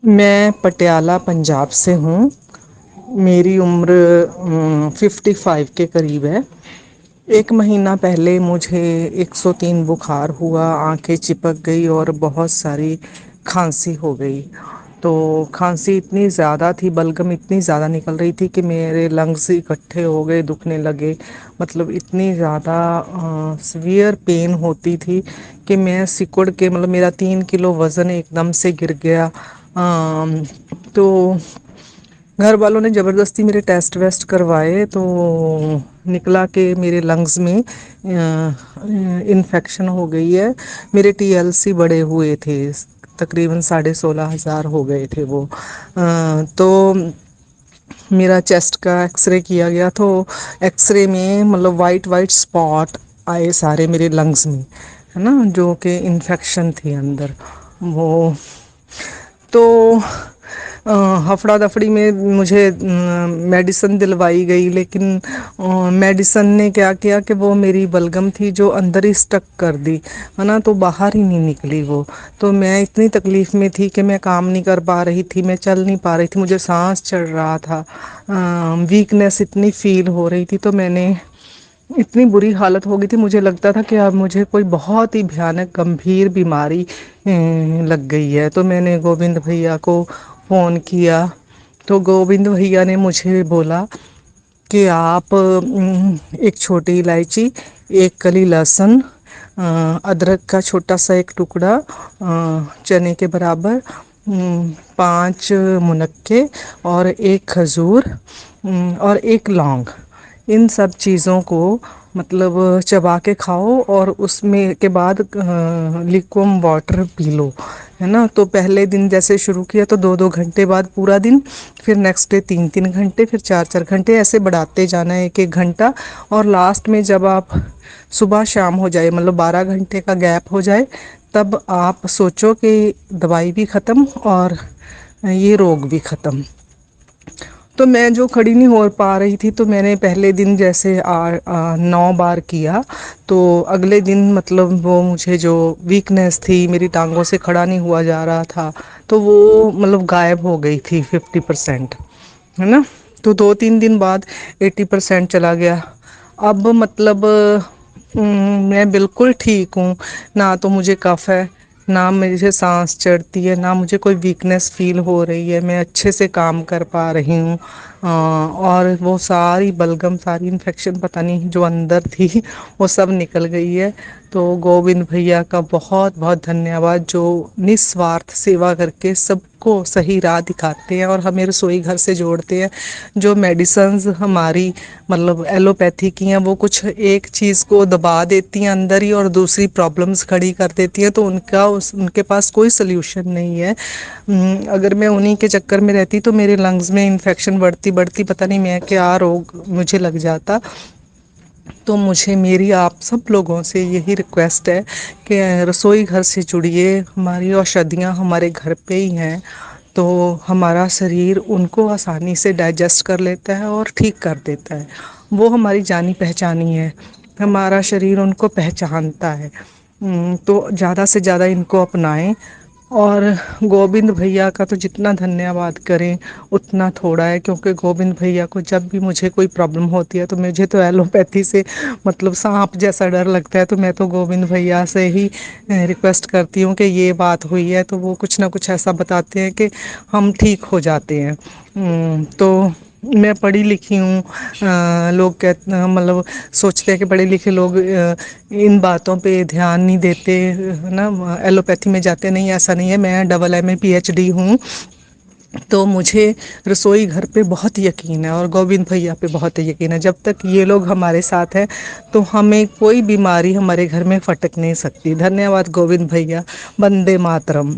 میں پٹیالہ پنجاب سے ہوں۔ میری عمر 55 کے قریب ہے۔ ایک مہینہ پہلے مجھے 103 بخار ہوا، آنکھیں چپک گئی اور بہت ساری کھانسی ہو گئی۔ تو کھانسی اتنی زیادہ تھی، بلگم اتنی زیادہ نکل رہی تھی کہ میرے لنگس اکٹھے ہو گئے، دکھنے لگے۔ مطلب اتنی زیادہ سیویئر پین ہوتی تھی کہ میں سکڑ کے، مطلب میرا 3 کلو وزن ایک دم سے گر گیا۔ تو گھر والوں نے زبردستی میرے ٹیسٹ ویسٹ کروائے تو نکلا کہ میرے لنگز میں انفیکشن ہو گئی ہے۔ میرے TLC بڑے ہوئے تھے، تقریباً 16,500 ہو گئے تھے وہ۔ تو میرا چیسٹ کا ایکس رے کیا گیا تو ایکس رے میں مطلب وائٹ وائٹ اسپاٹ آئے سارے میرے لنگس میں، ہے نا، جو کہ انفیکشن تھی اندر وہ۔ تو ہفڑا دفڑی میں مجھے میڈیسن دلوائی گئی، لیکن میڈیسن نے کیا کیا کہ وہ میری بلگم تھی جو اندر ہی اسٹک کر دی، ہے نا، تو باہر ہی نہیں نکلی وہ۔ تو میں اتنی تکلیف میں تھی کہ میں کام نہیں کر پا رہی تھی، میں چل نہیں پا رہی تھی، مجھے سانس چڑھ رہا تھا، ویکنیس اتنی فیل ہو رہی تھی۔ تو میں نے اتنی بری حالت ہو گئی تھی، مجھے لگتا تھا کہ اب مجھے کوئی بہت ہی بھیانک گمبھیر بیماری لگ گئی ہے۔ تو میں نے گوبند بھیا کو فون کیا تو گوبند بھیا نے مجھے بولا کہ آپ ایک چھوٹی الائچی، ایک کلی لہسن، ادرک کا چھوٹا سا ایک ٹکڑا، چنے کے برابر، 5 منقے اور ایک کھجور اور ایک لونگ، ان سب چیزوں کو مطلب چبا کے کھاؤ اور اس میں کے بعد لیکوم واٹر پی لو، ہے نا۔ تو پہلے دن جیسے شروع کیا تو 2 گھنٹے بعد پورا دن، پھر نیکسٹ ڈے 3 گھنٹے، پھر 4 گھنٹے، ایسے بڑھاتے جانا ہے 1 گھنٹہ۔ اور لاسٹ میں جب آپ صبح شام ہو جائے، مطلب 12 گھنٹے کا گیپ ہو جائے، تب آپ سوچو کہ دوائی بھی ختم اور یہ روگ بھی ختم۔ تو میں جو کھڑی نہیں ہو پا رہی تھی تو میں نے پہلے دن جیسے 9 بار کیا، تو اگلے دن مطلب وہ مجھے جو ویکنیس تھی، میری ٹانگوں سے کھڑا نہیں ہوا جا رہا تھا، تو وہ مطلب غائب ہو گئی تھی 50%، ہے نا۔ تو 2-3 دن بعد 80% چلا گیا۔ اب مطلب میں بالکل ٹھیک ہوں، نہ تو مجھے کف ہے، نہ مجھے سانس چڑھتی ہے، نہ مجھے کوئی ویکنیس فیل ہو رہی ہے، میں اچھے سے کام کر پا رہی ہوں۔ اور وہ ساری بلگم، ساری انفیکشن پتہ نہیں جو اندر تھی وہ سب نکل گئی ہے۔ تو گوبند بھیا کا بہت بہت دھنیہ واد، جو نسوارتھ سیوا کر کے سب کو صحیح راہ دکھاتے ہیں اور ہمیں رسوئی گھر سے جوڑتے ہیں۔ جو میڈیسنز ہماری مطلب ایلوپیتھی کی ہیں، وہ کچھ ایک چیز کو دبا دیتی ہیں اندر ہی اور دوسری پرابلمس کھڑی کر دیتی ہیں، تو ان کے پاس کوئی سلیوشن نہیں ہے۔ اگر میں انہی کے چکر میں رہتی تو میرے لنگز میں انفیکشن بڑھتی بڑھتی پتہ نہیں میں کیا روگ مجھے لگ جاتا۔ تو مجھے میری آپ سب لوگوں سے یہی ریکویسٹ ہے کہ رسوئی گھر سے جڑیے، ہماری اوشدیاں ہمارے گھر پہ ہی ہیں، تو ہمارا شریر ان کو آسانی سے ڈائجسٹ کر لیتا ہے اور ٹھیک کر دیتا ہے۔ وہ ہماری جانی پہچانی ہے، ہمارا شریر ان کو پہچانتا ہے۔ تو زیادہ سے زیادہ ان کو اپنائیں، اور گوبند بھیا کا تو جتنا دھنیہ واد کریں اتنا تھوڑا ہے، کیونکہ گوبند بھیا کو جب بھی مجھے کوئی پرابلم ہوتی ہے تو مجھے تو ایلوپیتھی سے مطلب سانپ جیسا ڈر لگتا ہے، تو میں تو گوبند بھیا سے ہی ریکویسٹ کرتی ہوں کہ یہ بات ہوئی ہے، تو وہ کچھ نہ کچھ ایسا بتاتے ہیں کہ ہم ٹھیک ہو جاتے ہیں۔ تو میں پڑھی لکھی ہوں، لوگ کہتے مطلب سوچتے ہیں کہ پڑھے لکھے لوگ ان باتوں پہ دھیان نہیں دیتے، ہے نا، ایلوپیتھی میں جاتے نہیں، ایسا نہیں ہے۔ میں AA PhD ہوں، تو مجھے رسوئی گھر پہ بہت یقین ہے اور گوبند بھیا پہ بہت یقین ہے۔ جب تک یہ لوگ ہمارے ساتھ ہیں تو ہمیں کوئی بیماری ہمارے گھر میں فٹک نہیں سکتی۔ دھنیہ واد گوبند بھیا، وندے ماترم۔